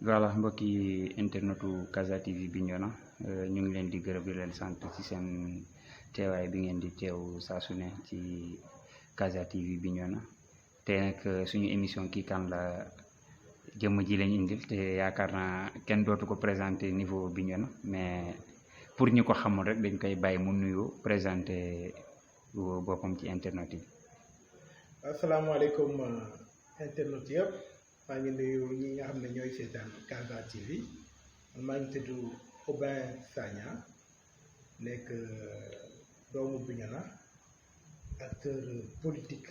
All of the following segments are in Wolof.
voilà mbokki internetu Casa TV Bignona ñu ngi leen di gërëm di leen sant ci seen teewaay bi ngeen di teew saa su ne ci Casa TV Bignona te nag suñu émission kii kan la jëmm ji lañ indil te yaakaar naa kenn dootu ko présenté niveau Bignona mais pour ñu ko xamul rek dañ koy bàyyi mu nuyu présenté boppam ci internet yi. asalaamaaleykum internet yëpp maa ngi nuyu ñi nga xam ne ñooy seetaan Casa TV man maa ngi tudd Aubin Sagna nekk doomu Bignona acteur politique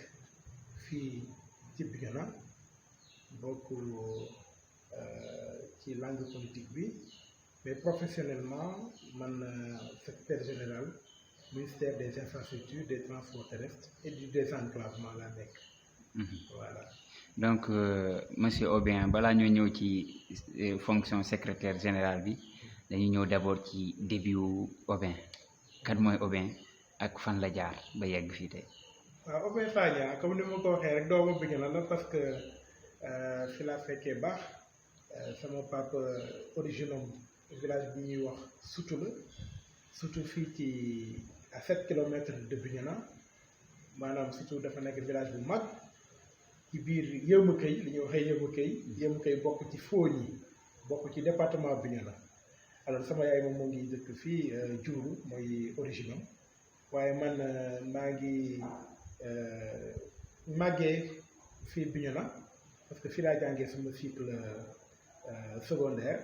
fii ci Bignona bokk ci langue politique bi mais professionnellement man secrétaire général ministère des infrastructures des transports terrestres et du désenclavement la nekk. Voilà. Donc monsieur Aubin balaa ñoo ñëw ci fonction secrétaire général bi dañuy ñëw d'abord ci début Aubin kan mooy Aubin ak fan la jaar ba yegg fii tey. waaw Aubin Sagna comme ni ma ko waxee rek doomu Bignona la parce que fi laa fekkee baax sama papa origine village bi ñuy wax Soutou la Soutou fii ci à 7 kilomètres de Bignona maanaam Soutou dafa nekk village bu mag ci biir Yëmukay li ñuy waxee Yëmukay bokk ci Fogny bokk ci département Bignona alors sama yaay moom moo ngi dëkk fii Diourou mooy origine waaye man maa ngi màggee fii Bignona parce que fii laa jàngee sama cycle secondaire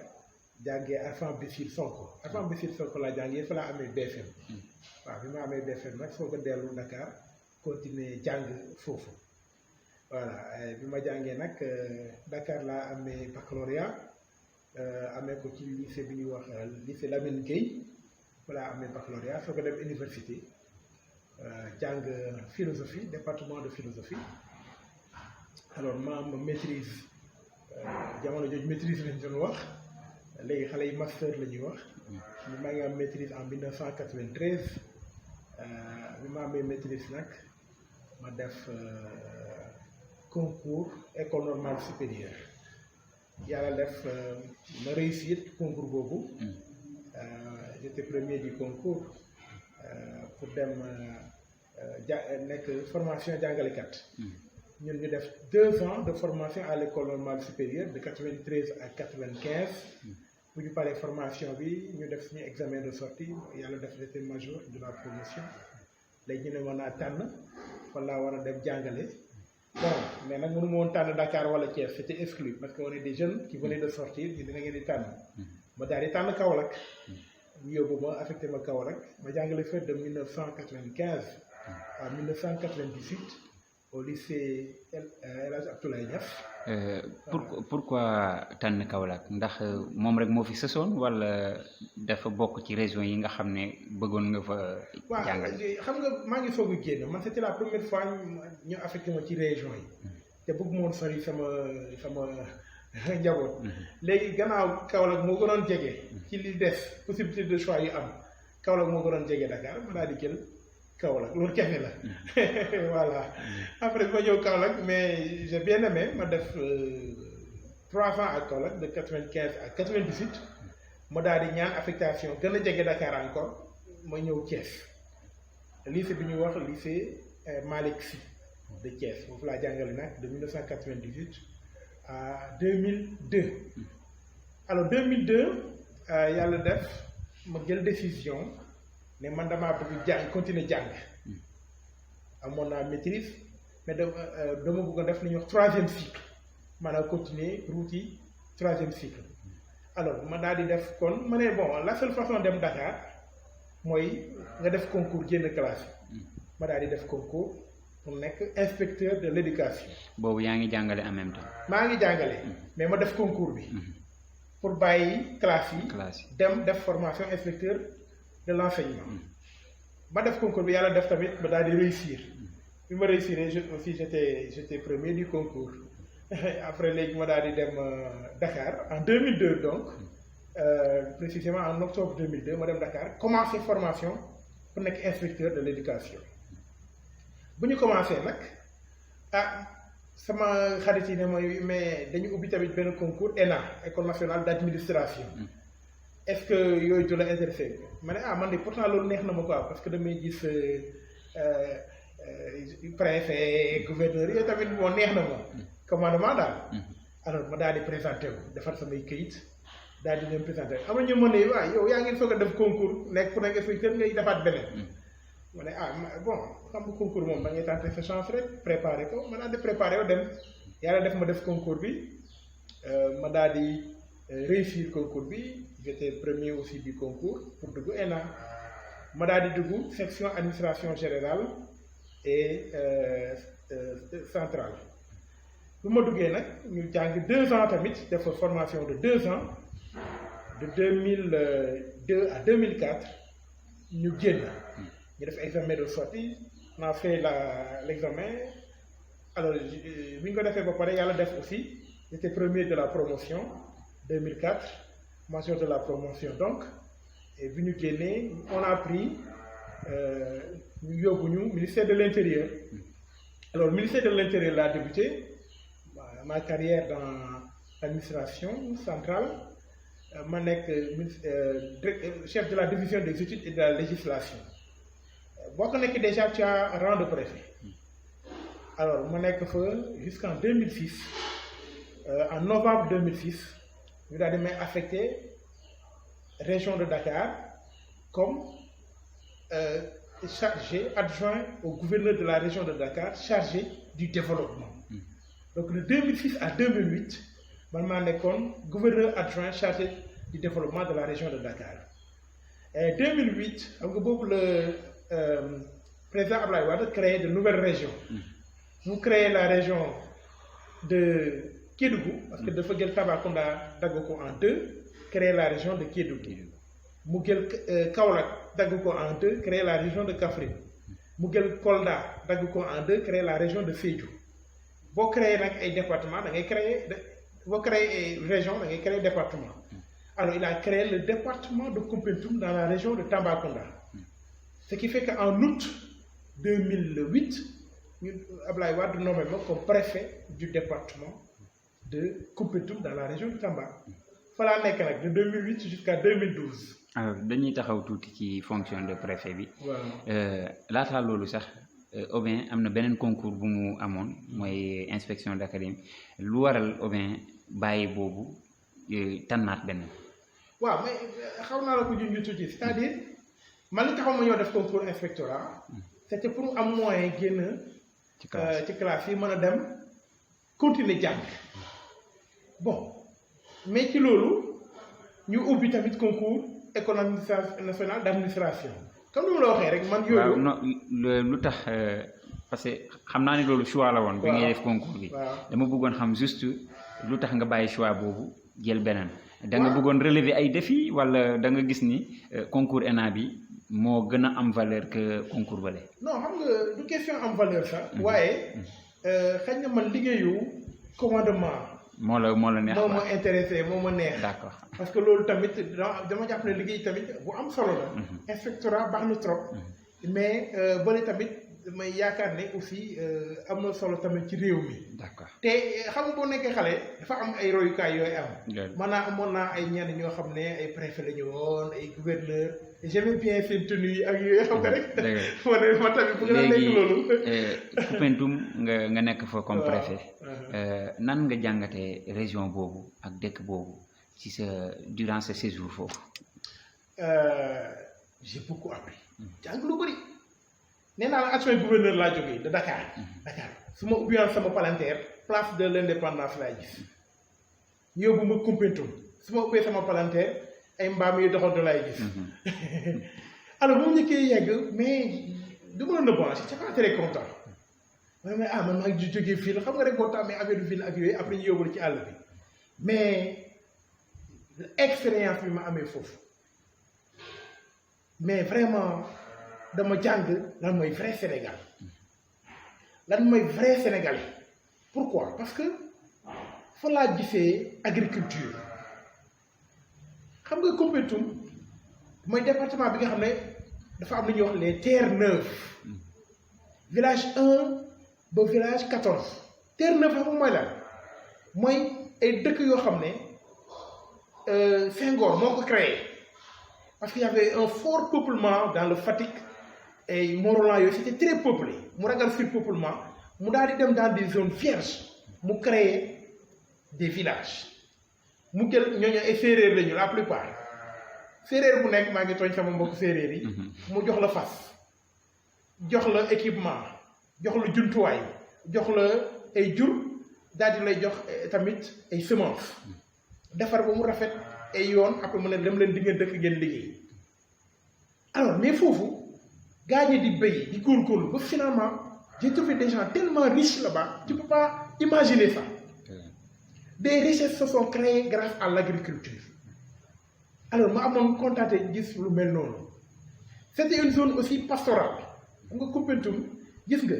jàngee Arfan Bissir Sonko laa jàngee fa laa amee BFM waaw bi ma amee BFM nag soo ko dellu Dakar continuer jàng foofu voilà bi ma jàngee nag Dakar laa amee baccalauréat amee ko ci lycée bi ñuy wax lycée Lamine Gueye fa laa amee baccalauréat soo ko dem université jàng philosophie département de philosophie alors ma am maîtrise jamono jooju maîtrise lañ doon wax léegi xale yi master la ñuy wax maa ngi am maîtrise en 1993 bi ma amee maîtrise nag ma def concours école normale supérieure yàlla def ma réussir concours boobu j'étais premier du concours pour dem nekk formation jàngalekat ñun ñu def 2 ans de formation à l'école normale supérieure de 93 à 95 bu ñu paree formation bi ñu def suñu examen de sortie yàlla def j'étais major de la promotion léegi ñu ne mën naa tànn fan laa war a dem jàngale bon mais nag mënu ma woon tànn Dakar wala Thiès c'était exclu parce que on est des jeunes qui venaient de sortir ñu dina ngeen di tànn ma daal di tànn Kaolack ñu yóbbu ma affecté ma Kaolack ma jàngale fa de 1995 à 1998 au lycée El Hadj Abdoulaye Niass. Pourquoi tànn Kaolack ndax moom rek moo fi sësoon wala dafa bokk ci région yi nga xam ne bëggoon nga fa jàngale. waaw xam nga maa ngi soog a génn man c'était la première fois ñu affecté ma ci région yi te bëgg moon sori sama njaboot léegi gannaaw Kaolack moo gënoon jege ci li des possibilité de choix yu am Kaolack moo gënoon jege Dakar ma daal di jël Kaolack loolu kese la voilà après bi ma ñëw Kaolack mais j'ai bien aimé ma def 3 ans à Kaolack de 95 à 98 ma daal di ñaan affectation gën a jege Dakar encore ma ñëw Thiès lycée bi ñuy wax lycée Malick Sy de Thiès foofu laa jàngale nag de 1998 à 2002 alors 2002 yàlla def ma jël décision ne man damaa bëgg jàng continuer jàng amoon naa maîtrise mais dama bëgg a def li ñuy wax 3e cycle maanaam continuer route yi 3e cycle alors ma daal di def kon ma ne bon la seule façon dem Dakar mooy nga def concours génn classe ma daal di def concours pour nekk inspecteur de l'éducation. boobu yaa ngi jàngale en même temps. maa ngi jàngale mais ma def concours bi pour bàyyi classe yi dem def formation inspecteur de l'enseignement ma def concours bi yàlla def tamit ma daal di réussir bi ma réussir aussi j'étais premier du concours après léegi ma daal di dem Dakar en 2002 donc précisément en octobre 2002 ma dem Dakar commencer formation pour nekk inspecteur de l'éducation bu ñu commencé nag sama xarit yi ne mooy mais dañu ubbi tamit benn concours ENA école nationale d'administration. Est-ce que yooyu du la intéressé ma ne man de pourtant loolu neex na ma quoi parce que damay gis préfet gouverneur yooyu tamit moo neex na ma commandement daal. alors ma daal di présenté wu defar samay këyit daal di leen présenté am na ñu mën ne waaw yow yaa ngi soog a def concours nekk fu nekk suy kër ngay defaat beneen. ma ne bon xam nga concours moom da ngay tenter sa chance rek préparé ko ma daal di préparé wu dem yàlla def ma def concours bi ma daal di réussir concours bi j'étais premier aussi du concours pour dugg ENA ma daal di dugg section administration générale et centrale bu ma duggee nag ñu jàng 2 ans tamit def formation de 2 ans de 2002 à 2004 ñu génn. ñu def examen de sortie on a fait l'examen alors bi ñu ko defee ba pare yàlla def aussi j'étais premier de la promotion 2004 mention de la promotion donc et bi ñu génnee on a pris ñu yóbbu ñu ministère de l'intérieur alors ministère de l'intérieur laa débuté ma carrière dans l'administration centrale ma nekk chef de la division des études et de la législation. boo ko nekk déjà tu as rang de préfet alors ma nekk fa jusqu'en 2006 en novembre 2006 ñu daal di may affecté région de Dakar comme chargé adjoint au gouverneur de la région de Dakar chargé du développement donc de 2006 à 2008 man maa nekkoon gouverneur adjoint chargé du développement de la région de Dakar et 2008 xam nga boobu la président Abdoulaye Wade créé de nouvelles régions. Mu créé la région de Kédougou parce que dafa jël Tambacounda dagg ko en 2 créer la région de Kédougou. Mu jël Kaolack dagg ko en 2 créer la région de Kaffrine. Mu jël Kolda dagg ko en 2 créer la région de Sédhiou. Boo créé nag ay département da ngay créer boo créé ay région da ngay créer département. Alors il a créé le département de Koumpentoum dans la région de Tambacounda. Ce qui fait qu'en août 2008, Abdoulaye Wade nommé comme préfet du département de Koumpentoum dans la région de Tamba. Voilà nekk de 2008 jusqu'à 2012. alors dañuy taxaw tuuti ci fonction de préfet bi. laataa loolu sax Aubin am na beneen concours bu mu amoon mooy inspection d'académie lu waral Aubin bàyyi boobu tànnaat benn. waaw mais xaw naa la ko junj tuuti c'est-à-dire. man li taxaw ma ñoo def concours inspectorat c'était pour am moyen génn ci classe yi mën a dem continuer jàng bon mais ci loolu ñu ubbi tamit concours école nationale d'administration comme ni ma la waxee rek man yooyu. waaw non lu tax parce que xam naa ne loolu choix la woon. bi ngay def concours bi. dama bëggoon xam juste lu tax nga bàyyi choix boobu jël beneen. da nga bëggoon relever ay défis wala da nga gis ni concours ENA bi. moo gën a am valeur que concours bale. non xam nga du question am valeur sax. waaye xëy na man liggéeyu commandement. moo la neex moo ma intéressé moo ma neex. d'accord parce que loolu tamit dama jàpp ne liggéey tamit bu am solo la. inspectorat baax na trop. mais bële tamit damay yaakaar ne aussi am na solo tamit ci réew mi. d'accord te xam nga boo nekkee xale dafa am ay royukaay yooyu am. maanaam amoon naa ay ñenn ñoo xam ne ay préfet la ñu woon ay gouverneur j'aimais bien seen tenue yi ak yooyu xam nga rek. dëgg ma tamit bëgg naa nekk loolu. Koumpentoum nga nekk fa comme préfet. nan nga jàngatee région boobu ak dëkk boobu ci sa durant ce séjour foofu. j'ai beaucoup appris. jàng lu bëri. nee naa la adjoint gouverneur laa jógee de Dakar. Dakar su ma ubbiwoon sama palanteer place de l'indépendance laay gis. yóbbu ma Koumpentoum su ma ubbee sama palanteer ay mbaam yu doxantu laay gis. alors bu mu njëkkee yegg mais du ma la nëbboon j'étais pas très content. mais man maa ngi jógee ville xam nga rek boo tàmmee affaire ville ak yooyu après ñu yóbbu ci àll bi mais expérience bi ma amee foofu mais vraiment. dama jàng lan mooy vrai Sénégal lan mooy vrai Sénégalais pourquoi parce que fa laa gisee agriculture xam nga Koumpentoum mooy département bi nga xam ne dafa am lu ñuy wax les terres neuves village 1 ba village 14 Terre-Neuve xam mooy lan mooy ay dëkk yoo xam ne Senghor moo ko créé parce qu'il y avait un fort peuplement dans le Fatick et Mont-Rolland yooyu c'était très peuplé mu ragal surpeuplement mu daal di dem dans des zones vierges mu créer des villages mu jël ñooñu ay séeréer lañu la plupart séeréer bu nekk maa ngi tooñ sama mbokk séeréer yi mu jox la fas jox la équipement jox la jumtuwaay jox la ay jur daal di lay jox tamit ay semences defar ba mu rafet ay yoon après mu ne dem leen di ngeen dëkk ngeen liggéey alors mais foofu gaa ñi di béy di góorgóorlu ba finalement j'ai trouvé des gens tellement riches là-bas tu peux pas imaginer ça. Des richesses se sont créées grâce à l'agriculture. Alors ma amoon contaté gis lu mel noonu c'était une zone aussi pastorale xam nga Koumpentoum gis nga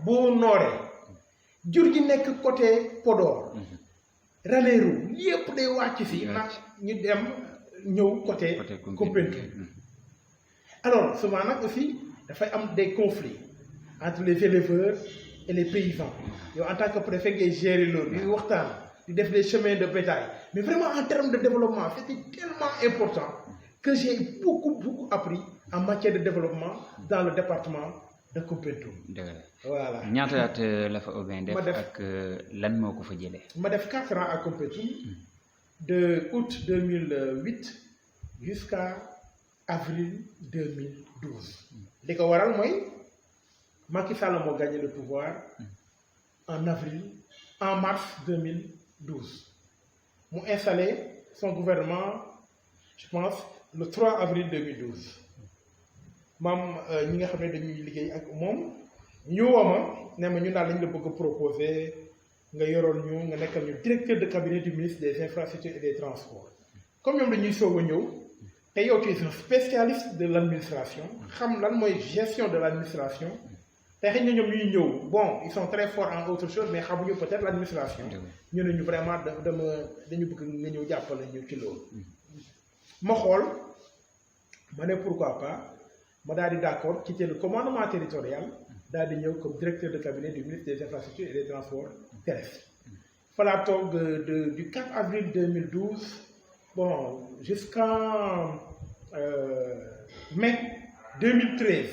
boo nooree jur gi nekk côté Podor Ranérou yépp day wàcc si nag ñu dem ñëw côté Koumpentoum. Alors souvent nag aussi dafay am des conflits entre les éleveurs et les paysans yow en tant que préfet ngay gérer loolu di waxtaan di def des chemins de bétail mais vraiment en termes de développement c'était tellement important que j'ai beaucoup appris en matière de développement dans le département de Koumpentoum. Voilà. ñaata at la fa Aubin def ak lan moo ko fa jëlee. ma def 4 ans à Koumpentoum de août 2008 jusqu'à avril 2012 li ko waral mooy Macky Sall moo gagné le pouvoir en mars 2012 mu installé son gouvernement je pense le 3 avril 2012 maam ñi nga xam ne dañuy liggéey ak moom ñu woo ma ne ma ñu daal lañ la bëgg a proposer nga yoroon ñu nga nekkal ñu directeur de cabinet du ministre des infrastructures et des transports comme ñoom dañuy soog a ñëw te yow tu es un spécialiste de l'administration xam lan mooy gestion de l'administration te xëy na ñoom ñuy ñëw bon ils sont très forts en autre chose mais xamuñu peut-être l'administration ñu ne ñu vraiment dañu bëgg nga ñëw jàppale ñu ci loolu ma xool ma ne pourquoi pas ma daal di d'accord quitter le commandement territorial daal di ñëw comme directeur de cabinet du ministre des infrastructures et des transports terrestres fa laa toog du 4 avril 2012 bon jusqu'en mai 2013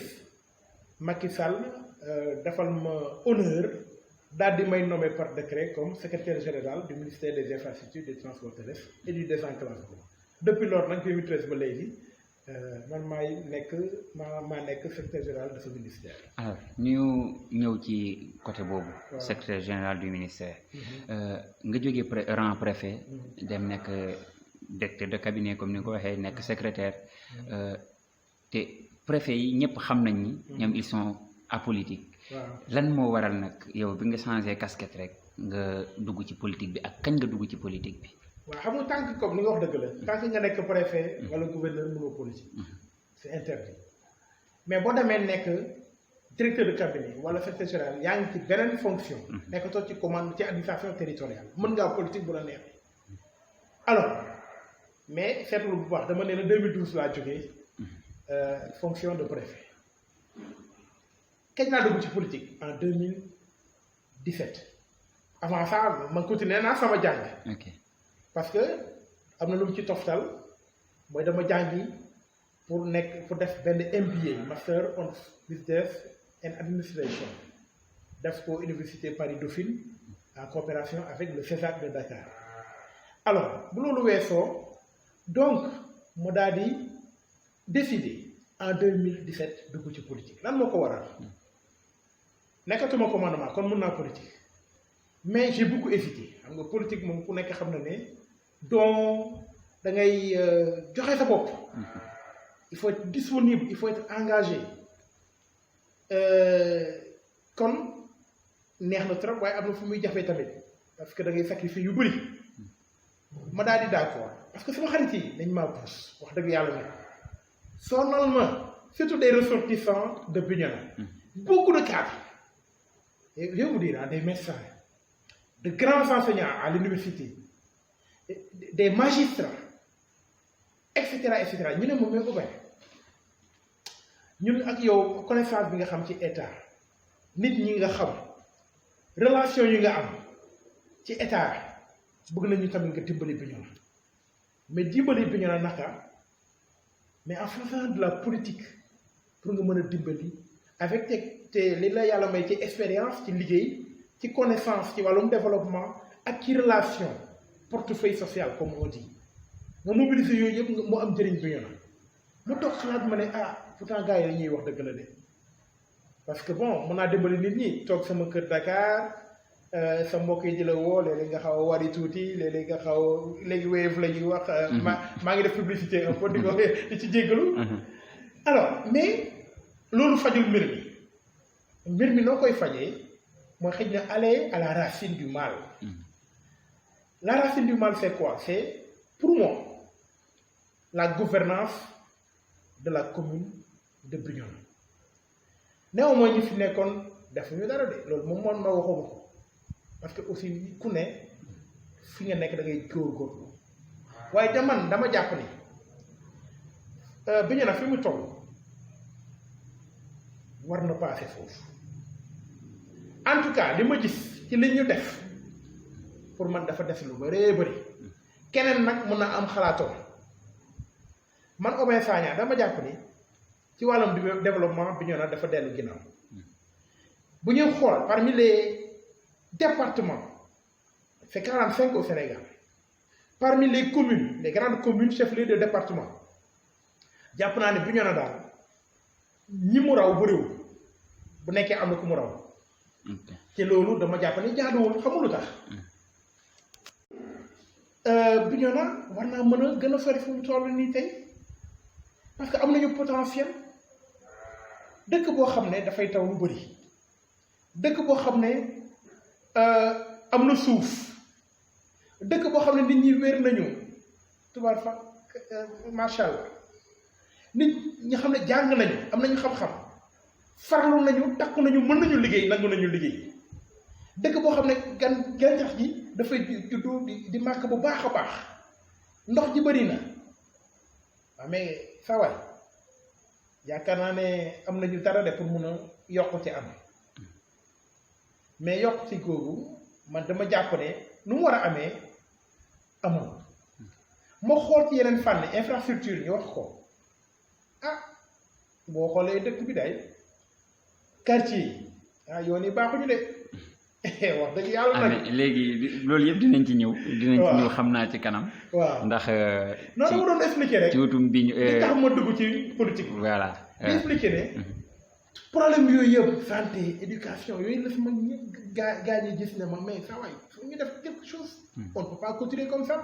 Macky Sall defal ma honneur daal di may nommé par décret comme secrétaire général du ministère des infrastructures des transports terrestres et du désenclavement depuis lors nag 2013 ba léegi man maa nekk secrétaire général de ce ministère. alors ñu ñëw ci côté boobu. secrétaire général du ministère. nga jógee rang préfet. dem nekk directeur de cabinet comme ni nga ko waxee nekk secrétaire. te préfet yi ñëpp xam nañ ni. ñoom ils sont apolitiques. lan moo waral nag yow bi nga changé casquette rek nga dugg ci politique bi ak kañ nga dugg ci politique bi. waaw xam nga tant que comme ni nga wax dëgg la tant que nga nekk préfet wala gouverneur mënoo politique c'est interdit mais boo demee nekk directeur de cabinet wala secrétaire général yaa ngi ci beneen fonction nekkatoo ci commande ci administration territoriale mën ngaa politique bu la neexee alors mais seetlu bu baax dama ne la 2012 laa jógee fonction de préfet kañ laa dugg ci politique en 2017 avant ça man continué naa sama jàng. parce que am na lu mu ci toftal mooy dama jàngi pour def benn MBA Master of Business and Administration def ko Université Paris Dauphine en coopération avec le CESAC de Dakar alors bu loolu weesoo donc mu daal di décider en 2017 dugg ci politique lan moo ko waral nekkatuma commandement kon mën naa politique mais j'ai beaucoup hésité xam nga politique moom ku nekk xam na ne donc da ngay joxe sa bopp il faut être disponible il faut être engagé kon neex na trop waaye am na fu muy jafee tamit parce que da ngay sacrifier yu bëri ma daal di d'accord parce que sama xarit yi dañ maa pousse wax dëgg yàlla ne sonal ma surtout des ressortissants de Bignona beaucoup de cadres et je vais vous dire des médecins de grands enseignants à l'université des magistrats etc ñu ne moom mais Aubin ñun ak yow connaissance bi nga xam ci état nit ñi nga xam relation yi nga am ci état bëgg nañu tamit nga dimbali Bignona mais dimbali Bignona naka mais en faisant de la politique pour nga mën a dimbali avec te li la yàlla may ci expérience ci liggéey ci connaissance ci wàllum développement ak ci relation portefeuille social comme on dit nga mobiliser yooyu yëpp mu am njëriñ Bignona mu toog xalaat ma ne pourtant gars yi dañuy wax dëgg la de parce que bon mën naa dimbali nit ñi toog sama kër Dakar sa mbokk yi di la woo léeg-léeg nga xaw a wari tuuti léeg-léeg nga xaw a léegi Wave la ñuy wax. maa ngi def publicité un peu di ko di ci jéggalu. alors mais loolu fajul mbir mi noo koy fajee mooy xëy na aller à la racine du mal. La racine du mal c'est quoi? C'est pour moi la gouvernance de la commune de Bignona. néanmoins ñi fi nekkoon defuñu dara de loolu moom man ma waxuma ko parce que aussi ku ne fi nga nekk da ngay góorgóorlu waaye dama jàpp ni Bignona fi mu toll war na passé foofu en tout cas li ma gis ci li ñu def pour man dafa def lu bëree bëri keneen nag mën na am xalaatoo man Oben Sagna dama jàpp ni ci wàllum développement Bignona dafa dellu ginnaaw bu ñuy xool parmi les départements c'est 45 au Sénégal parmi les communes les grandes communes chefs-lieux de département jàpp naa ne Bignona daal ñi mu raw bëriwul bu nekkee am na ku mu raw te loolu dama jàpp ni jaaduwul xamul lu tax Bignona war naa mën a gën a sori fu mu toll nii tey parce que am nañu potentiel dëkk boo xam ne dafay taw lu bëri dëkk boo xam ne am na suuf dëkk boo xam ne nit ñi wér nañu tubaab fa macha allah nit ñi xam ne jàng nañu am nañu xam-xam farlu nañu takku nañu mën nañu liggéey nangu nañu liggéey dëkk boo xam ne gàncax gi dafay juddu di màkk bu baax a baax ndox ji bëri na waaw mais saa waay yaakaar naa ne am nañu dara de pour mun a yokkute am mais yokkute googu man dama jàpp ne nu mu war a amee amul moo xool ci yeneen fànn infrastructure ñu wax ko boo xoolee dëkk bi day quartier yi yoon yi baaxuñu de wax dëgg yàlla nag léegi loolu yëpp dinañ ci ñëw xam naa ci kanam waaw ndax non dama doon expliquer rek ci wutum bi ñu li tax ma dugg ci politique voilà expliquer ne problème yooyu yëpp santé éducation yooyu la fi mag ñëpp gaa ñi gis ne ma mais saa waay fu ñu def quelque chose on ne peut pas continuer comme ça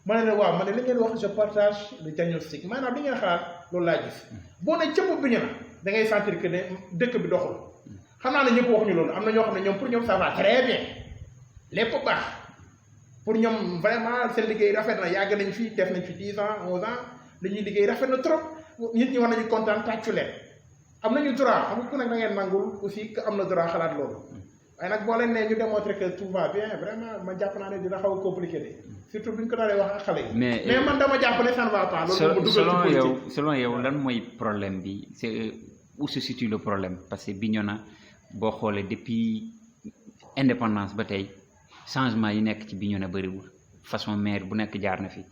ma ne waaw ma ne li ngeen wax je partage le diagnostic maanaam li ngeen xalaat loolu laa gis boo ne cëpp Bignona da ngay sentir que ne dëkk bi doxul xam naa ne ñëpp waxuñu loolu am na ñoo xam ne ñoom pour ñoom ça va très bien lépp baax pour ñoom vraiment seen liggéey rafet na yàgg nañ fi def nañ fi 10 ans 11 ans li ñuy liggéey rafet na trop nit ñi war nañu kontaan tàccu leen am nañu droit xam nga ku nekk da ngeen nangul aussi que am na droit xalaat loolu waaye nag boo leen nee ñu démontrer que tout va bien vraiment ma jàpp naa ne dina xaw a compliqué de surtout buñ ko dalee wax ak xale yi. mais man dama jàpp ne ça ne va pas. loolu mu dugal ci politique selon yow lan mooy problème bi c'est où se situe le problème parce que Bignona boo xoolee depuis indépendance ba tey changement yi nekk ci Bignona bëriwul façon maire bu nekk jaar na fi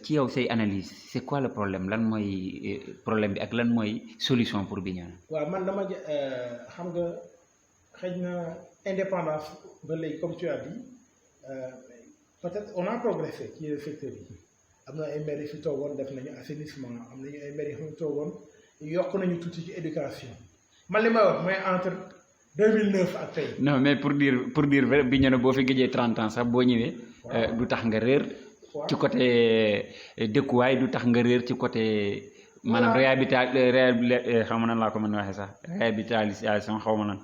ci yow say analyse c'est quoi le problème lan mooy problème bi ak lan mooy solution pour Bignona. waaw man dama xam nga xëy na indépendance ba léegi comme tu as dit peut-être on a progressé ci secteur yi am na ay maires yi fi toogoon def nañu assainissement am nañu ay maires yi fi toogoon yokk nañu tuuti ci éducation man li may wax mooy entre 2009 ak tey. non mais pour dire vrai Bignona boo fi gëjee 30 ans sax boo ñëwee. du tax nga réer. ci côté dëkkuwaay du tax nga réer ci côté. maanaam xaw ma nan laa ko mën a waxee sax réhabilitation xaw ma nan.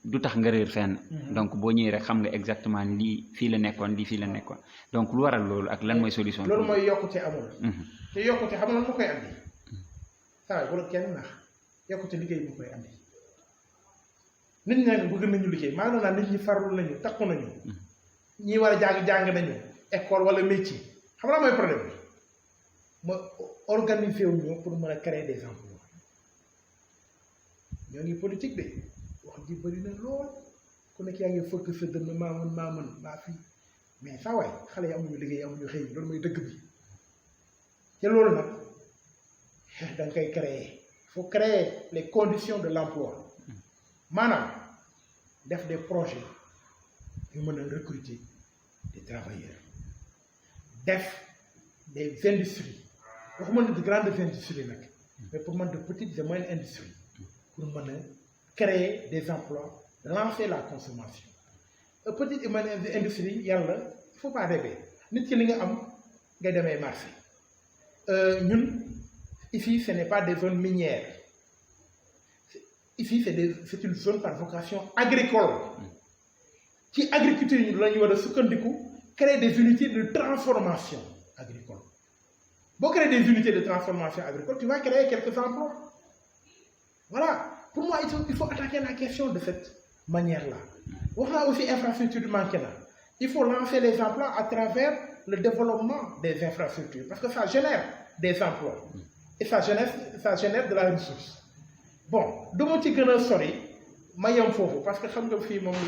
du tax nga réer fenn. donc boo ñëwee rek xam nga exactement lii fii la nekkoon lii fii la nekkoon donc lu waral loolu ak lan mooy solution. loolu mooy yokkute amul. te yokkute xam nga lan moo koy andi. saa bu la kenn nax yokkute liggéey moo koy andi. nit ñi nag bëgg nañu liggéey maanaam naa nit ñi farlu nañu takku nañu. ñi war a jàng nañu école wala métier xam nga mooy problème bi ma organiser wu ñu pour mën a créer des emplois ñoo ngi politique de wax ji bëri na lool ku nekk yaa ngi fëkk sa dënn maa mën maa fii mais saa waay xale yi amuñu liggéey amuñu xëy loolu mooy dëgg bi te loolu nag da nga koy créer il faut créer les conditions de l'emploi maanaam def des projets yu mën a recruter des travailleurs def des industries waxuma ne de grandes industries nag mais pour man de petites et moyennes industries pour mën a créer des emplois lancer la consommation petite et moyenne industrie yàlla il faut pas rêver nit ki li nga am ngay demee marché ñun ici ce n'est pas des zones minières ici c'est une zone par vocation agricole ci agriculture yi la ñu war a sukkandiku créer des unités de transformation agricole boo créer des unités de transformation agricole tu vas créer quelques emplois voilà pour moi il faut attaquer la question de cette manière-là wax naa aussi infrastructure du manqué na il faut lancer les emplois à travers le développement des infrastructures parce que ça génère des emplois et ça génère de la ressource bon du ma ci gën a sori ma yem foofu parce que xam nga fii moom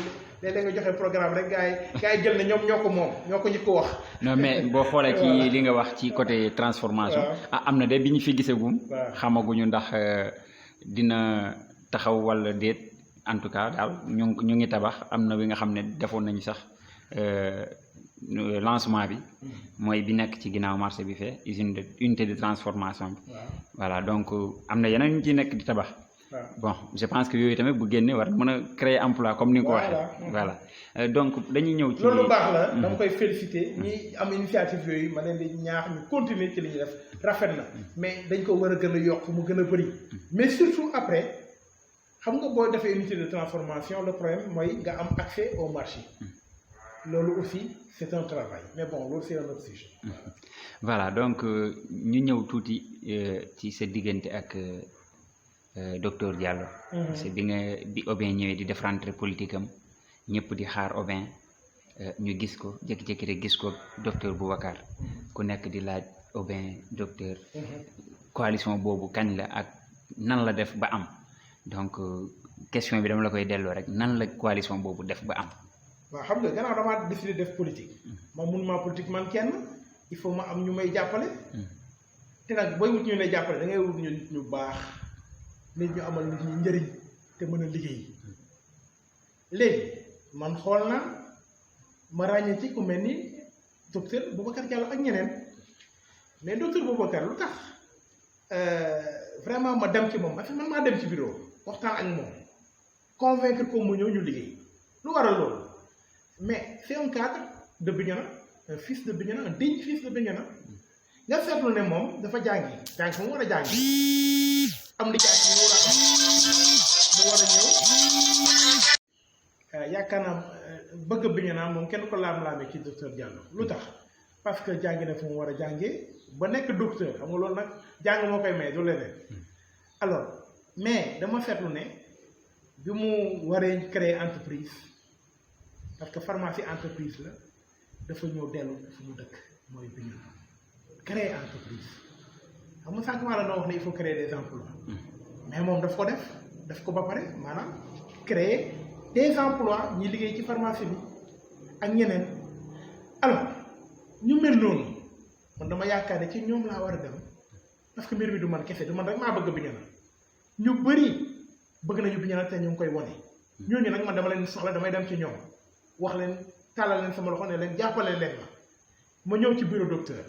léeg-léeg nga joxe programme rek gars yi jël ne ñoom ñoo ko moom ñoo ko ñu ko wax. non mais boo xoolee ci li nga wax ci côté transformation. am na de bi ñu fi gisagum. xamaguñu ndax dina taxaw wala déet en tout cas daal ñu ngi tabax am na bi nga xam ne defoon nañu sax lancement bi. mooy bi nekk ci ginnaaw marché bi fee unité de transformation bi. voilà donc am na yeneen ñu ci nekk di tabax. bon je pense que yooyu tamit bu génne war mën a créer emploi comme ni nga ko waxee. voilà donc dañuy ñëw ci. loolu baax la dama koy féliciter ñi am initiative yooyu ma leen di ñaax ñu continuer ci li ñuy def rafet na mais dañ ko war a gën a yokk mu gën a bëri mais surtout après xam nga boo defee unité de transformation le problème mooy nga am accès au marché loolu aussi c'est un travail mais bon loolu c'est un autre sujet. voilà donc ñu ñëw tuuti ci sa diggante ak. Docteur Diallo. c'est bi Aubin ñëwee di def rentrée politique am ñëpp di xaar Aubin ñu gis ko jékki-jékki rek gis ko docteur Boubacar ku nekk di laaj Aubin docteur. coalition boobu kañ la ak nan la def ba am donc question bi dama la koy delloo rek nan la coalition boobu def ba am. waaw xam nga gannaaw damaa décidé def politique. man mënuma politique man kenn il faut ma am ñu may jàppale. te nag booy wut ñu lay jàppale da ngay wut ñu baax. nit ñu amal nit ñi njëriñ te mën a liggéey léegi man xool naa ma ràññee ci ku mel ni docteur Boubacar Diallo ak ñeneen mais docteur Boubacar lu tax vraiment ma dem ci moom parce que man maa dem ci bureau waxtaan ak moom convaincre ko mu ñëw ñu liggéey lu waral loolu mais c'est un cadre de Bignona un fils de Bignona un digne fils de Bignona nga seetlu ne moom dafa jàngi fa mu war a jàngi am liggéey mu war a ñëw yaakaar naa bëgg Bignona moom kenn ko laam-laamee ci docteur Diallo lu tax parce que jàngi na fu mu war a jàngee ba nekk docteur xam nga loolu nag jàng moo koy may du leneen alors mais dama seetlu ne bi mu waree créer entreprise parce que pharmacie entreprise la dafa ñëw dellu fu mu dëkk mooy Bignona créer entreprise xam nga sànq maa la noo wax ne il faut créer des emplois mais moom daf ko ba pare maanaam créer des emplois ñi liggéey ci pharmacie bi ak ñeneen alors ñu mel noonu man dama yaakaar ne ci ñoom laa war a dem parce que mbir mi du man kese du man rek maa bëgg Bignona ñu bëri bëgg nañu Bignona te ñu ngi koy wone ñooñu nag man dama leen soxla damay dem ci ñoom wax leen tàllal leen sama loxo ne leen jàppale leen ma ñëw ci bureau docteur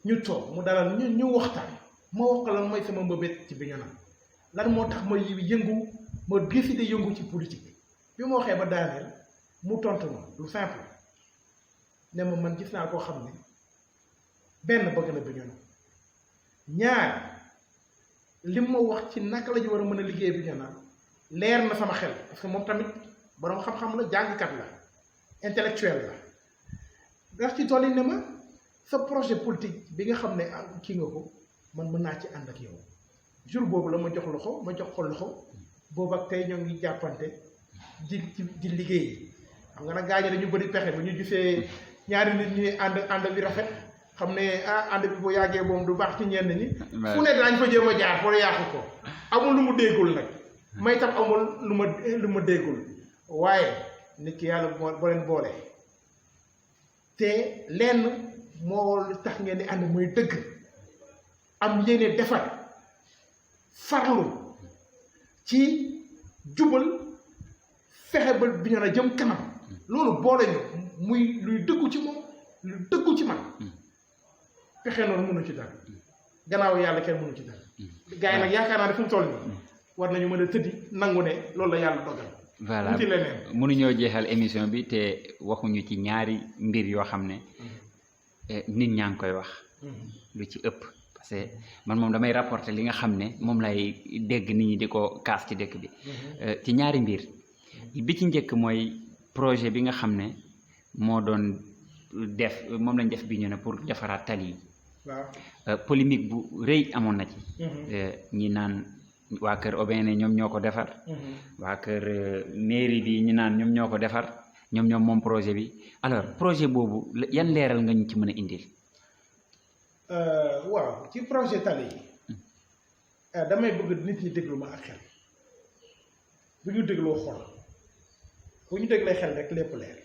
ñu toog mu dalal ñu waxtaan ma wax ko lan mooy sama mbëbët ci Bignona lan moo tax ma yëngu ma décidé yëngu ci politique bi ma waxee ba daaneel mu tontu ma lu simple ne ma man gis naa koo xam ne benn bëgg na Bignona ñaar li ma wax ci naka la ñu war a mën a liggéey Bignona leer na sama xel parce que moom tamit boroom xam-xam la jàngkat la intellectuel la ndax ci tool yi ne ma sa projet politique bi nga xam ne kii nga ko man mën naa ci ànd ak yow jour boobu la ma jox ko loxo boobu ak tey ñoo ngi jàppante di liggéey xam nga nag gaañ dañu bëri pexe bu ñu gisee ñaari nit ñuy ànd bi rafet xam ne ànd bi bu yàggee moom du baax ci ñenn ñi fu ne daañ fa jéem a jaar pour yàqu ko amul lu mu déggul nag may tam amul lu ma déggul waaye nit ki yàlla boo leen boole te lenn moo tax ngeen di ànd muy dëgg am yéene defar farlu ci jubal fexe ba Bignona jëm kanam loolu boole ñu muy luy dëggu ci moom lu dëggu ci man fexe noonu mënu ci dara gannaaw yàlla kenn mënu ci dara gars yi nag yaakaar naa ne fu mu toll nii war nañu mën a tëddi nangu ne loolu la yàlla dogal. voilà mënuñoo jeexal émission bi te waxuñu ci ñaari mbir yoo xam ne nit ñaa ngi koy wax lu ci ëpp parce que man moom damay rapporter li nga xam ne moom lay dégg nit ñi di ko kaas ci dëkk bi ci ñaari mbir bi ci njëkk mooy projet bi nga xam ne moo doon def moom lañ def Bignona pour defaraat tali yi waaw polémique bu rëy amoon na ci ñi naan waa kër Obene ñoom ñoo ko defar waa kër mairie bi ñi naan ñoom ñoo ko defar ñoom moom projet bi alors projet boobu yan leeral nga ñu ci mën a indil waaw ci projet tali yi damay bëgg nit ñi déglu ma ak xel bu ñu dégloo xol bu ñu déglee xel rek lépp leer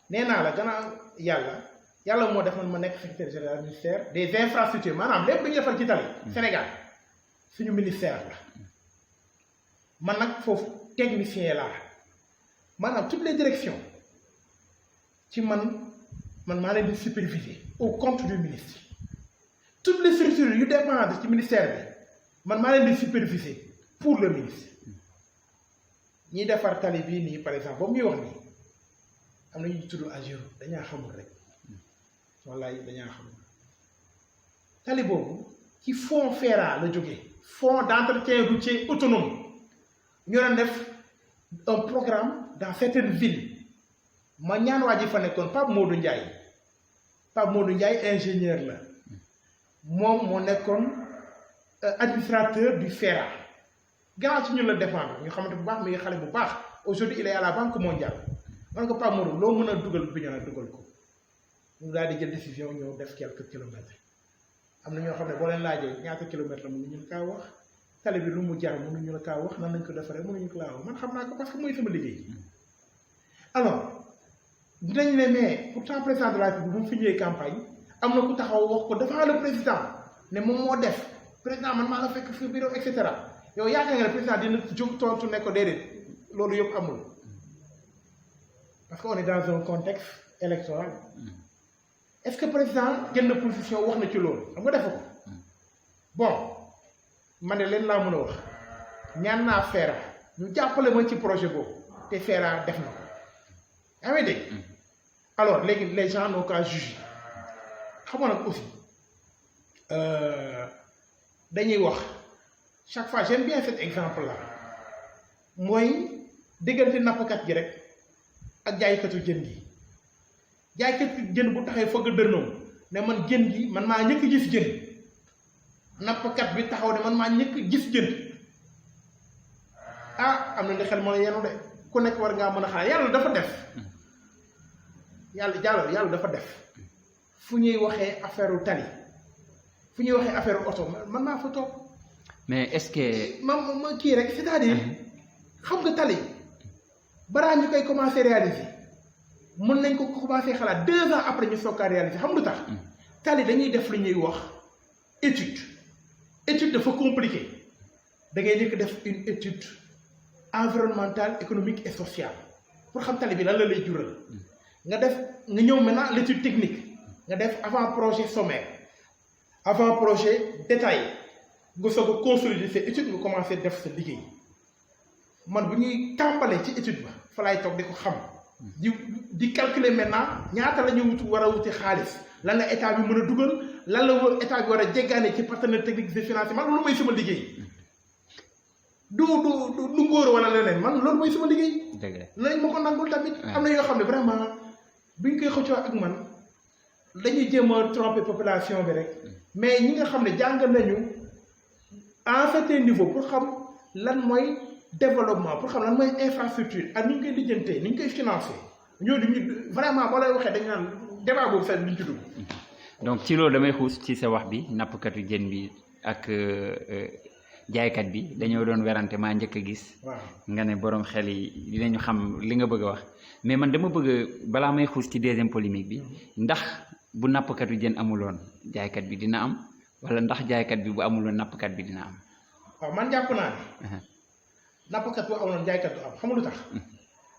nee naa la gannaaw yàlla moo def man ma nekk secrétaire général ministère des infrastructures maanaam lépp lu ñu defal ci tali Sénégal suñu ministère la man nag foofu technicien laa maanaam toutes les directions ci man maa leen di superviser au compte du ministre toutes les structures yu dépendent ci ministère bi man maa leen di superviser pour le ministre ñiy defar tali bii nii par exemple boobu ñuy wax nii am na ñu tudd agir dañaa xamul rek wallaay dañaa xamul tali boobu ci fonds FERA la jógee fonds d'entretien routier autonome ñu doon def un programme dans certaines villes ma ñaan waa ji fa nekkoon Pape Modou Ndiaye ingénieur la moom moo nekkoon administrateur du FERA gannaaw ci ñun la défendre ñu xamante bu baax mi ngi xale bu baax aujourd'hui il est à la Banque mondiale man ko Pape Modou loo mën a dugal Bignona dugal ko mu daal di jël décision ñëw def quelques kilomètres am na ñoo xam ne boo leen laajee ñaata kilomètres la mënuñu kaa wax tali bi lu mu jar mënuñu la kaa wax nan lañ ko defaree mënuñu ko laa wax man xam naa ko parce que mooy sama liggéey alors dinañ ne mais pourtant président de la République bu mu fi ñëwee campagne am na ku taxaw wax ko devant le président ne moom moo def président man maa nga fekk fi bureau et cetera yow yaakaar nga ne président dina jóg tontu ne ko déedéet loolu yëpp amul parce que on est dans un contexte électoral est-ce que président jël na position wax na ci loolu xam nga defe ko bon man de leen laa mën a wax ñaan naa FERA ñu jàppale ma ci projet boobu te FERA def na ko yaa ngi dégg alors léegi les gens n'ont qu'à juger xam nga nag aussi dañuy wax chaque fois j'aime bien cet exemple là mooy diggante nappkat gi rek ak jaaykatu jën gi jaaykatu jën bu taxee fëgg dënnoom ne man jën gi man maa ñëkk gis jën nappkat bi taxaw ne man maa ñëkk gis jën ah am na li xel mën a yenu de ku nekk war ngaa mën a xalaat yàlla dafa def yàlla dafa def fu ñuy waxee affaire tali fu ñuy waxee affaire oto man maa fa toog mais est-ce que ma kii rek c'est-à-dire xam nga tali balaa ñu koy commencer réaliser mën nañ ko commencer xalaat 2 ans après ñu soog a réaliser xam lu tax tali dañuy def lu ñuy wax étude dafa compliqué da ngay njëkk def une étude environnementale économique et sociale pour xam tali bi lan la lay jural nga ñëw maintenant l'étude technique nga def avant projet sommaire avant projet détaillé nga soog a consolider sa étude nga commencer def sa liggéey man bu ñuy tàmbalee ci étude ba fa laay toog di ko xam di calculer maintenant ñaata la ñu war a wuti xaalis lan la état bi mën a dugal lan la état bi war a jéggaane ci partenaire technique de financement loolu mooy sama liggéey du ngóor wala leneen man loolu mooy sama liggéey. dëgg la nañ ma ko nangul tamit. am na yoo xam ne vraiment buñ koy xëccoo ak man dañuy jéem a tromper population bi rek mais ñi nga xam ne jàng nañu à un certain niveau pour xam lan mooy développement pour xam lan mooy infrastructure ak ni ñu koy lijjantee ni ñu koy financer ñooñu ñu vraiment boo lay waxee dañu naan débat boobu sax duñ ci dugg. donc ci loolu damay xuus ci sa wax bi nappkatu jën bi ak jaaykat bi dañoo doon werante maa njëkk a gis waaw nga ne borom xel yi dinañu xam li nga bëgg a wax mais man dama bëgg balaa may xuus ci deuxième polémique bi ndax bu nappkatu jën amuloon jaaykat bi dina am wala ndax jaaykat bi bu amuloon nappkat bi dina am. waaw man jàpp naa ne nappkat bu amuloon jaaykat du am xam nga lu tax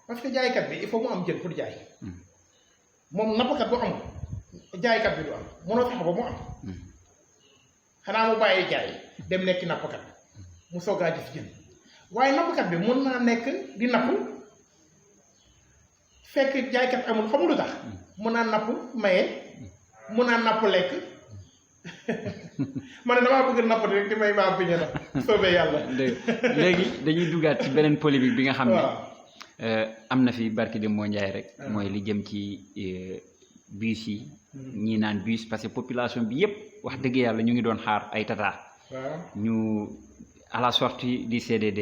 parce que jaaykat bi il faut mu am jën pour jaay moom nappkat bu amul jaaykat bi du am mënoo fexe ba mu am xanaa mu bàyyi jaay dem nekk nappkat mu soogaa gis jën waaye nappkat bi mën naa nekk di napp fekk jaaykat amul xam nga lu tax mën naa napp maye mën naa napp lekk man ne damaa bëgg napp rek di may maa biñe na soobee yàlla léegi dañuy duggaat ci beneen polémique bi nga xam ne am na fi barki de moo njaay rek mooy li jëm ci bus yi ñii naan bus parce que population bi yépp wax dëgg yàlla ñu ngi doon xaar ay tata ñu à la sortie du CDD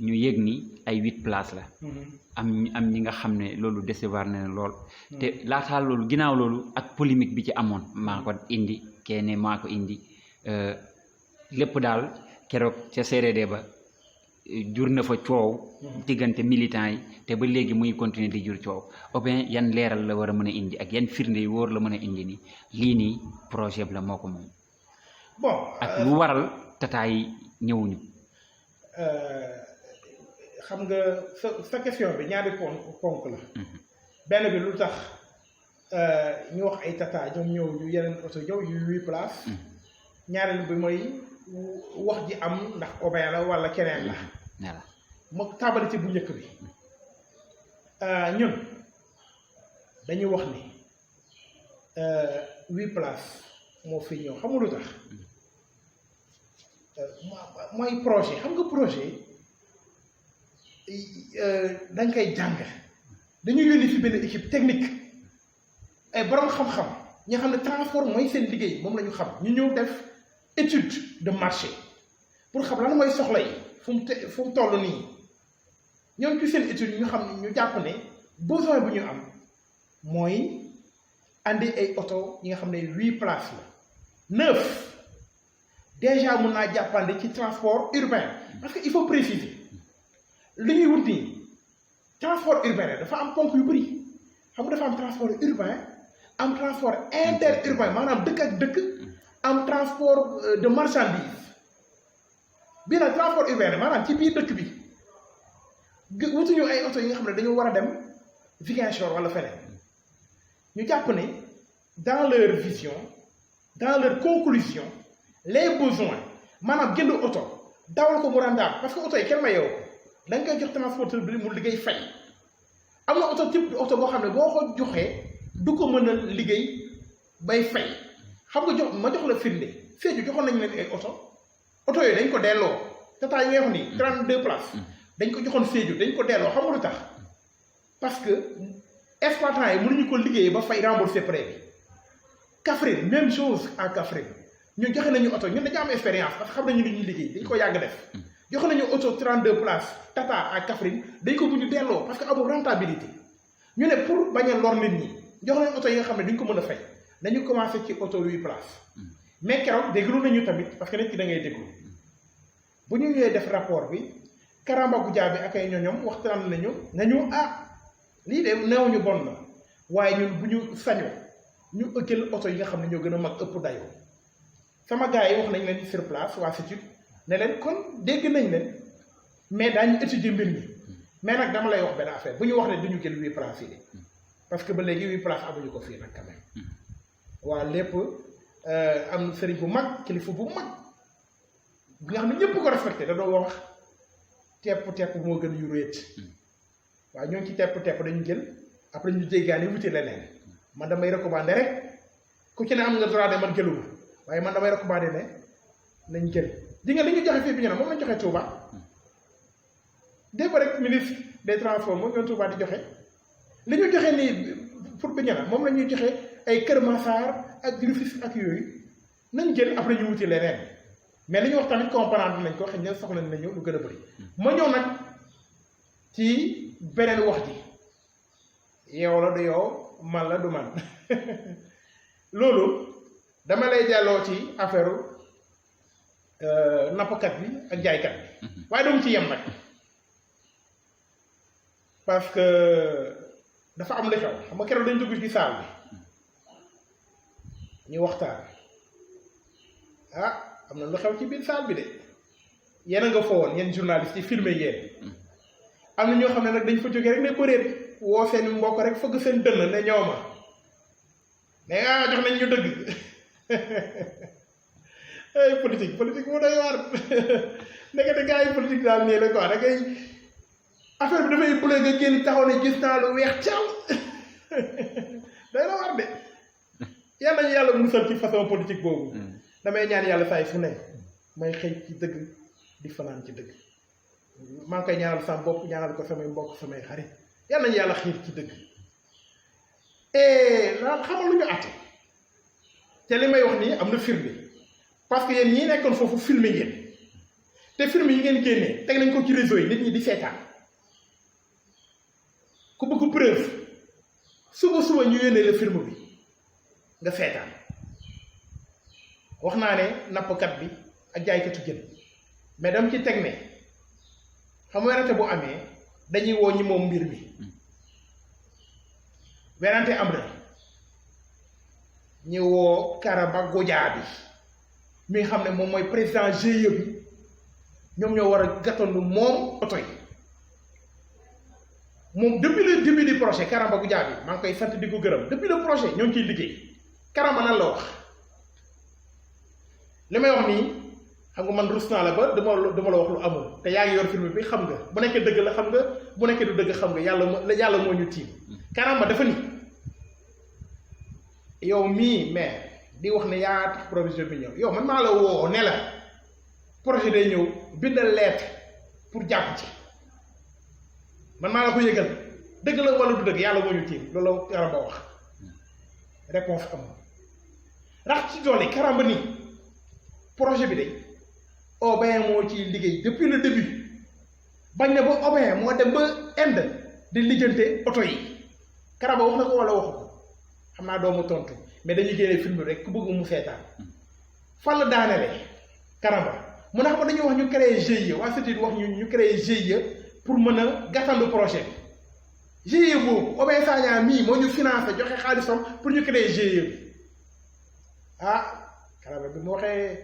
ñu yëg ni ay 8 places la am ñi nga xam ne loolu décevoir na lool te laataa loolu ginnaaw loolu ak polémique bi ci amoon maa ko indi kenn maa ko indi lépp daal keroog ca CDD ba jur na fa coow diggante militants yi te ba léegi muy continuer di jur coow ou bien yan leeral la war a mën a indi ak yan firnde yu wóor la mën a indi ni lii nii projet bi la moo ko moom bon ak lu waral tata yi ñëwuñu xam nga sa question bi ñaari ponk la benn bi lu tax ñu wax ay tata ñoom ñëw ñu yeneen oto ñëw yu 8 places ñaareel bi mooy wax ji am ndax Aubin la wala keneen la voilà ma tàmbali ci bu njëkk bi ñun dañuy wax ni 8 places moo fi ñëw xam nga lu tax mooy projet xam nga projet dañ koy jàng dañuy yónni fi benn équipe technique ay borom xam-xam ñi xam ne transport mooy seen liggéey moom la ñu xam ñu ñëw def étude de marché pour xam lan mooy soxla yi fu mu toll nii ñoom ci seen étude ñu xam ne ñu jàpp ne besoin bu ñu am mooy andi ay oto yi nga xam ne 8 places la 9 déjà mun naa jàppande ci transport urbain parce que il faut préciser li ñuy wut nii transport urbain dafa am ponk yu bëri xam nga dafa am transport urbain am transport interurbain maanaam dëkk ak dëkk am transport de marchandise bii nag transport urbain maanaam ci biir dëkk bi wutuñu ay oto yi nga xam ne dañoo war a dem Ziguinchor wala feneen ñu jàpp ne dans leur vision dans leur conclusion les besoins maanaam jënd oto dawal ko mu rendaat parce que oto yi kenn ma yow da nga koy jox transporteur bi mu liggéey fay am na oto type oto boo xam ne boo ko joxee du ko mën a liggéey bay fay xam nga ma jox la firnde Sédhiou joxoon nañu leen ay oto yooyu dañ ko delloo tata yi ngay wax ni 32 places dañ ko joxoon Sédhiou dañ ko delloo xam nga lu tax parce que exploitant yi mënuñu ko liggéey ba fay rembourser prêt bi Kaffrine même chose à Kaffrine ñu joxe nañu oto ñun dañu am expérience parce que xam nañu li ñuy liggéey dañ ko yàgg def joxe nañu oto 32 places tata à Kaffrine dañ ko mujj delloo parce que amul rentabilité ñu ne pour bañ a lor nit ñi jox nañu oto yi nga xam ne duñ ko mën a fay dañu commencé ci oto 8 places mais keroog déglu nañu tamit parce que nit ki da ngay déglu bu ñu ñëwee def rapport bi Karamba Goudiaby ak ay ñoñom waxtaan nañu lii de neew ñu bon na waaye ñun bu ñu sañoo ñu jël oto yi nga xam ne ñoo gën a mag ëpp dayoo sama gars yi wax nañ leen sur place waa CETUD ne leen kon dégg nañ leen mais daañu étudier mbir mi mais nag dama lay wax benn affaire bu ñu wax ne duñu jël 8 places yi de parce que ba léegi 8 places amuñu ko fii nag quand même waa lépp am sëriñ bu mag kilifa bu mag bi nga xam ne ñëpp ko respecté da doon wax tepp moo gën yu réet waaye ñoo ngi ci tepp dañu jël après ñu jéggaani wuti leneen man damay recommandé rek ku ci ne am nga droit de man jëluma waaye man damay recommandé ne nañ jël di nga li ñu joxe fii bi ñu ne moom lañ joxe Touba dégg rek ministre des transports moom ñoom Touba di joxe li ñu joxe nii pour bi ñu ne moom la ñuy joxe ay Kër Massar ak Rufisque ak yooyu nañ jël après ñu wuti leneen mais li ñu wax tamit comprendre nañ ko xëy na soxla nañu lu gën a bëri ma ñëw nag ci beneen wax ji yow la du yow man la du man loolu dama lay delloo ci affaire nappkat bi ak jaaykat bi waaye doomu ci yem nag parce que dafa am lu xew xam nga keroog dañ dugg ci saal bi ñu waxtaan ah am na lu xew ci biir saal bi de yéen a nga fa woon yéen journaliste yi filmé yéen am na ñoo xam ne nag dañ fa jógee rek ne bëreet woo seen mbokk rek fëgg seen dënn ne ñooma ne ah jox nañ ñu dëgg ay politique moo doy waar nekkate gars yi politique daal nii la quoi da ngay affaire bi dafay bulee nga génn taxaw ne gis naa lu weex caw day la war de yàlla ñu yàlla musal ci façon politique boobu damay ñaan yàlla saay su ne may xëy ci dëgg di fanaan ci dëgg maa ngi koy ñaanal sama bopp ñaanal ko samay mbokk samay xarit yàlla nañu yàlla xiir ci dëgg daal xamal lu ñu àtte te li may wax nii am na firnde parce que yéen ñii nekkoon foofu filmé ngeen te film yi ngeen génnee teg nañ ko ci réseau yi nit ñi di seetaan ku bëgg preuve suba ñu yónnee la film bi nga seetaan wax naa ne nappkat bi ak jaaykatu jën mais dama ci teg ne xam nga werante bu amee dañuy woo ñi moom mbir mi werante am na ñu woo Karamba Goudiaby mi nga xam ne moom mooy président GIE bi ñoom ñoo war a gàttandu moom oto yi moom depuis le début du projet Karamba Goudiaby maa ngi koy sant di ko gërëm depuis le projet ñoo ngi ciy liggéey Karamba nan la wax li may wax nii xam nga man rus naa la ba dama la wax lu amul te yaa ngi yor film bi xam nga bu nekkee dëgg la xam nga bu nekkee du dëgg xam nga yàlla moo ñu tiim Karamba dafa ni yow mii mais di wax ne yaa tax projet bi ñëw yow man maa la woo ne la projet day ñëw bindal lettre pour jàpp ci man maa la ko yëgal dëgg la wala du dëgg yàlla moo ñu tiim loolu Karamba wax réponse amul rax ci doole Karamba ni projet bi de OBM moo ci liggéey depuis le début bañ na ba OBM moo dem ba Inde di lijjante oto yi Karamba wax na ko wala waxu ko xam naa doomu tontu mais dañuy génnee film rek ku bëgg mu seetaan fan la daanele Karamba mu ne xam nga dañuy wax ñu créer GIE waa CETUD wax ñu créer GIE pour mën a gàttandu projet bi GIE boobu Obey Sagna mii moo ñu financé joxe xaalisam pour ñu créer GIE bi ah Karamba bi mu waxee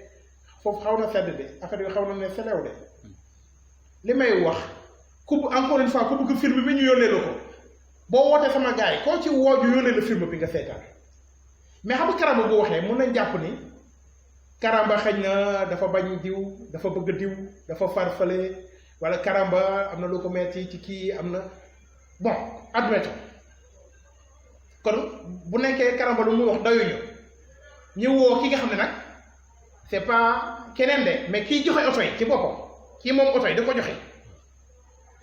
foofu xaw na sedd de affaire yi xaw na ne selew de li may wax encore une fois ku bëgg film bi ñu yónnee la ko boo wootee sama gars yi koo ci woo ñu yónnee la film bi nga seetaan mais xam nga Karamba bu waxee mun nañ jàpp ni Karamba xëy na dafa bañ diw dafa bëgg diw dafa farfale wala Karamba am na lu ko metti ci kii am na bon admettons kon bu nekkee Karamba lu muy wax doyuñu ñu woo ki nga xam ne nag c'est pas keneen de mais kiy joxe oto yi ci boppam kii moom oto yi da ko joxe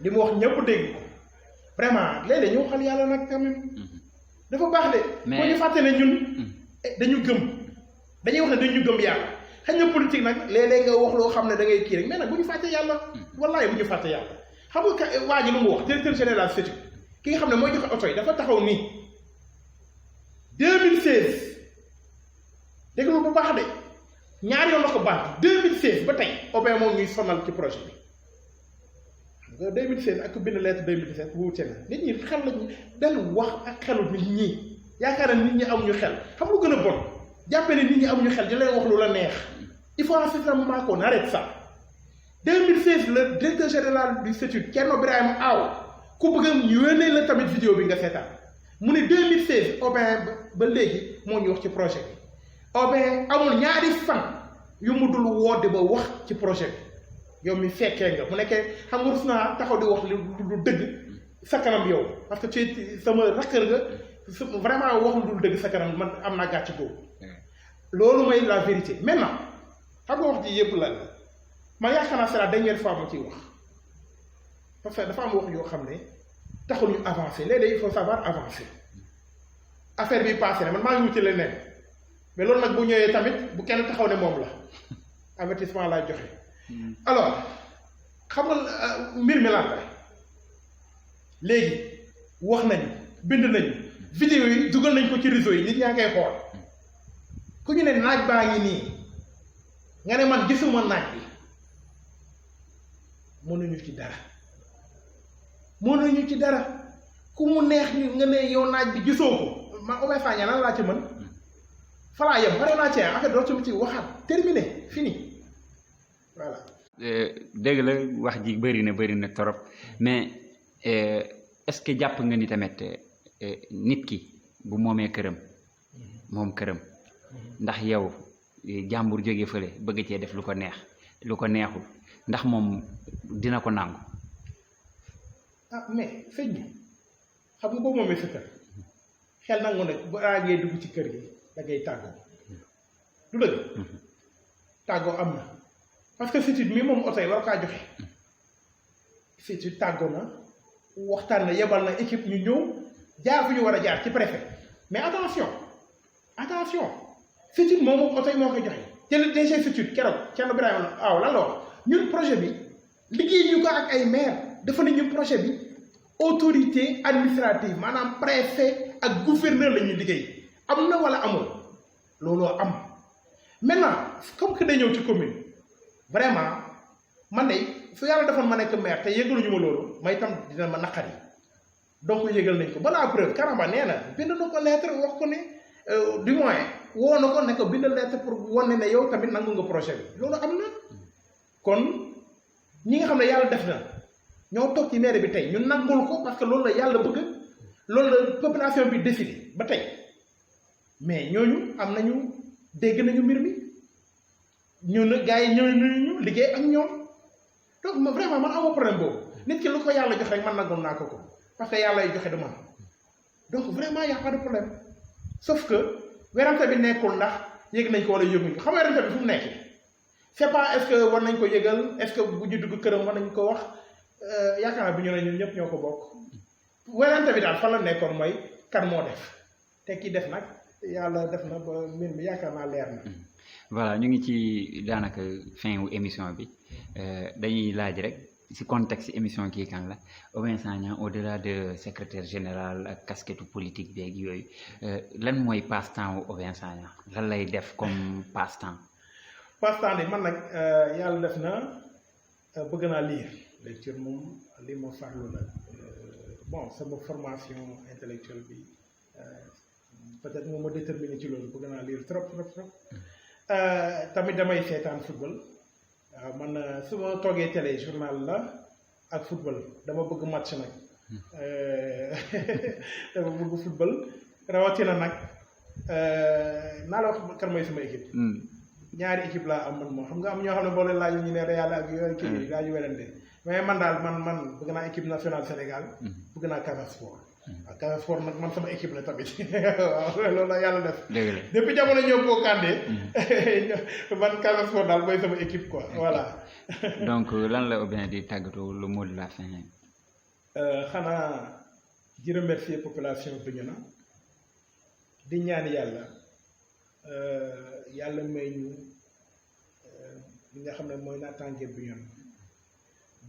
li mu wax ñëpp dégg ko vraiment léeg-léeg ñu waxal yàlla nag quand même dafa baax de. mais ñu fàtte ne ñun dañu gëm dañuy wax ne dañu gëm yàlla xëy na politique nag léeg-léeg nga wax loo xam ne da ngay kii rek mais nag bu ñu fàtte yàlla wallaay bu ñu fàtte yàlla xam nga waa ji lu mu wax directeur général CETUD ki nga xam ne mooy joxe oto yi dafa taxaw nii 2016 dégg nga bu baax de ñaari yoon la ko baat 2016 ba tey OBM moom ñuy sonal ci projet bi. 2016 ak bind lettre 2017 wuute na nit ñi xel lañu dellu wax ak xelu nit ñi yaakaar na nit ñi amuñu xel xam lu gën a bon jàppee ne nit ñi amuñu xel di leen wax lu la neex il faut en ce moment qu'on arrête ça 2016 le directeur général du CETUD Thierno Birahim Aw ku bëgg ñu yónnee la tamit vidéo bi nga seetaan mu ne 2016 OBM ba léegi moo ñu wax ci projet bi OBM amul ñaari fan yu mu dul woote ba wax ci projet bi yow mi fekkee nga mu nekkee xam nga rus naa taxaw di wax lu dëgg sa kanam yow parce que ci sama rakkër nga vraiment wax lu dëgg sa kanam man am naa gàcce boobu loolu mooy la vérité maintenant xam nga wax ji yëpp la man yaakaar naa c'est la dernière fois ma ciy wax parce que dafa am wax yoo xam ne taxul ñu avancer léeg-léeg il faut savoir avancer affaire bi passé na man maa ngi wuti leneen mais loolu nag bu ñëwee tamit bu kenn taxaw ne moom la avertissement laay joxe. alors xam nga mbir mi lan la léegi wax nañu bind nañu vidéo yi dugal nañ ko ci réseau yi nit ñaa ngay xool ku ñu ne naaj baa ngi nii nga ne man gisuma naaj bi mënuñu ci dara mënuñu ci dara ku mu neex ni nga ne yow naaj bi gisoo ko ma Obé Sagna lan laa ci mën falaa yem pare naa ci affaire doo ci waxaat terminé fini voilà. dëgg la wax ji bëri na trop mais est-ce que jàpp nga ni tamit nit ki bu moomee këram moom këram ndax yow jàmbur jóge fële bëgg cee def lu ko neexul ndax moom dina ko nangu. ah mais sëñ bi xam nga boo moomee sa kër xel nangu nag bu raagee dugg ci kër gi da ngay tàggoo du dëgg tàggoo am na parce que CETUD mi moom oto yi war kaa joxe CETUD tàggoo na waxtaan na yebal na équipe ñu ñëw jaar fu ñu war a jaar ci préfet mais attention CETUD moom oto yi moo koy joxe te le DG CETUD keroog Thierno Birahim Aw lan la wax ñun projet bi liggéey ñu ko ak ay maire dafa ne ñun projet bi autorité administrative maanaam préfet ak gouverneur la ñuy liggéey am na wala amul looloo am maintenant comme que day ñëw ci commune vraiment man de su yàlla defoon ma nekk maire te yëgaluñu ma loolu may itam dina ma naqari donc yëgal nañ ko balaa preuve Karamba nee na bind na ko lettre wax ko ne du moins woo na ko ne ko bind lettre pour wane ne yow tamit nangu nga projet bi loolu am na kon ñi nga xam ne yàlla def na ñoo toog ci maire bi tey ñu nangul ko parce que loolu la yàlla bëgg loolu la population bi décidé ba tey mais ñooñu am nañu dégg nañu mbir mi ñu ne gars yi ñëw ñu liggéey ak ñoom donc ma vraiment man amoo problème boobu nit ki lu ko yàlla jox rek man nangul naa ko parce que yàlla ay joxe du man donc vraiment y a pas de problème sauf que werante bi nekkul ndax yëg nañ ko wala yëguñ ko xam nga werante bi fu mu nekk c'est pas est-ce que war nañ ko yëgal est-ce que bu ñu dugg këram war nañ ko wax yaakaar naa bi ñu ne ñun ñëpp ñoo ko bokk werante bi daal fan la nekkoon mooy kan moo def te ki def nag yàlla def na ba mbir mi yaakaar naa leer na. voilà ñu ngi ci daanaka fin wu émission bi dañuy laaj rek ci contexte émission kii kan la Obé Sagna au-delà de secrétaire général ak casquette politique beeg yooyu lan mooy passe-temps wu Obé Sagna lan lay def comme passe-temps. passe-temps de man nag yàlla def na bëgg naa lire lecture moom li ma farlu la bon sama formation intellectuelle bi peut-être moom ma déterminé ci loolu bëgg naa lire trop tamit damay seetaan football waaw man su ma toogee télé journal la ak football dama bëgg match nag dama bëgg football rawatina nag naa la wax kan mooy sama équipe. ñaari équipe laa am man moom xam nga am ñoo xam ne boo leen laaj ñu ne Real ak yooyu kii yi daa ñu werante mais man daal man bëgg naa équipe nationale Sénégal bëgg naa Casa Sport waaw Casa Sport nag man sama équipe la tamit waaw loolu la yàlla def depuis jamono ñëw koo kàndee man Casa Sport daal mooy sama équipe quoi voilà. donc lan la Obé di tàggatoo le mot de la fin. xanaa di remercier population Bignona di ñaan yàlla yàlla may ñu li nga xam ne mooy naataange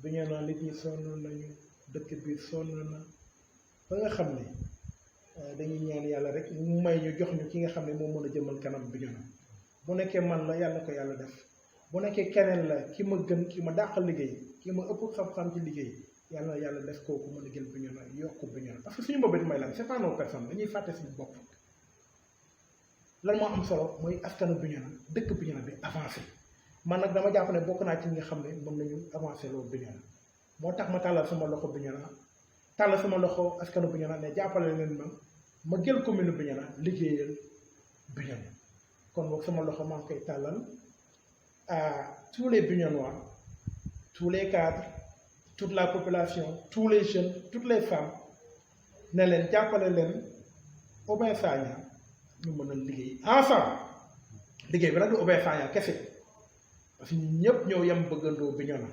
Bignona nit ñi sonn nañu dëkk bi sonn na ba nga xam ne dañuy ñaan yàlla rek mu may ñu jox ñu ki nga xam ne moo mën a jëmal kanam Bignona bu nekkee man la yàlla ko yàlla def bu nekkee keneen la ki ma gën ki ma dàqal liggéey ki ma ëpp xam-xam ci liggéey yàlla def kooku mën a jël Bignona yokk Bignona parce que suñu mbëbët mooy lan c'est pas nos personnes dañuy fàtte suñu bopp lan moo am solo mooy askanu Bignona dëkk Bignona bi avancé man nag dama jàpp ne bokk naa ci ñi nga xam ne mën nañu avancé loolu Bignona moo tax ma tàllal sama loxo Bignona tàllal sama loxo askanu Bignona ne jàppale leen ma jël commune Bignona liggéeyal Bignona kon boog sama loxo maa ngi koy tàllal à tous les Bignonois tous les cadres toute la population tous les jeunes toutes les femmes ne leen jàppale leen Obé Sagna ñu mën a liggéey ensemble liggéey bi nag du Obé Sagna kese parce que ñun ñëpp ñoo yem bëggandoo Bignona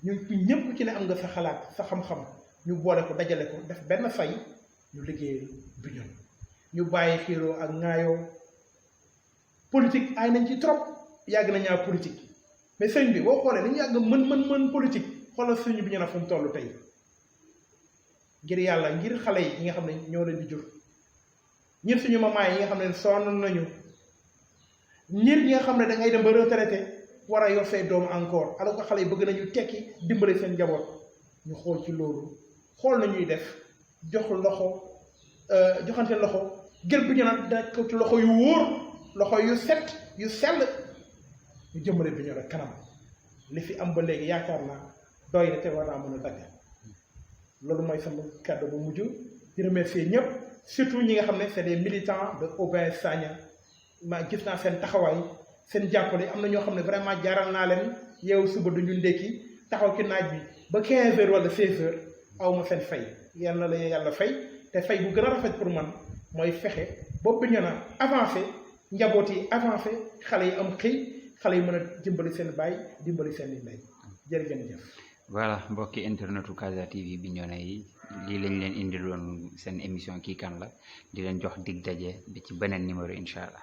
ñun ñëpp ku ci ne am nga sa xalaat sa xam-xam ñu boole ko dajale ko def benn say ñu liggéey Bignona ñu bàyyi xiiroo ak ŋaayoo politique ay nañ ci trop yàgg nañaa politique mais sëñ bi boo xoolee dañu yàgg mën politique xoolal suñu Bignona fu mu toll tey ngir yàlla ngir xale yi nga xam ne ñoo leen di jur ñun suñu maman yi nga xam ne sonn nañu ñi nga xam ne da ngay dem ba retraité war a yor say doom encore alors que xale yi bëgg nañu tekki dimbale seen njaboot ñu xool ci loolu xool nañuy def joxante loxo jël Bignona daj ko ci loxo yu wóor loxo yu set yu sell ñu jëmale Bignona kanam li fi am ba léegi yaakaar naa doy na te war naa mën a dagg loolu mooy sama kàddu bu mujj di remercier ñëpp surtout ñi nga xam ne c'est des militants de Aubin Sagna ma gis naa seen taxawaay seen jàppale am na ñoo xam ne vraiment jaaral naa leen yow suba duñu ndékki taxaw ci naaj bi ba 15 heures wala 16 heures aw ma seen fay yàlla la yàlla fay te fay bu gën a rafet pour man mooy fexe ba Bignona avancé njaboot yi avancé xale yi am xëy xale yi mën a dimbali seen baay dimbali seen i ndey jërëjëf. voilà mbokki internetu Casa TV Bignona yi lii lañ leen indiloon seen émission Kii Kan La di leen jox dig daje bi ci beneen numéro incha allah.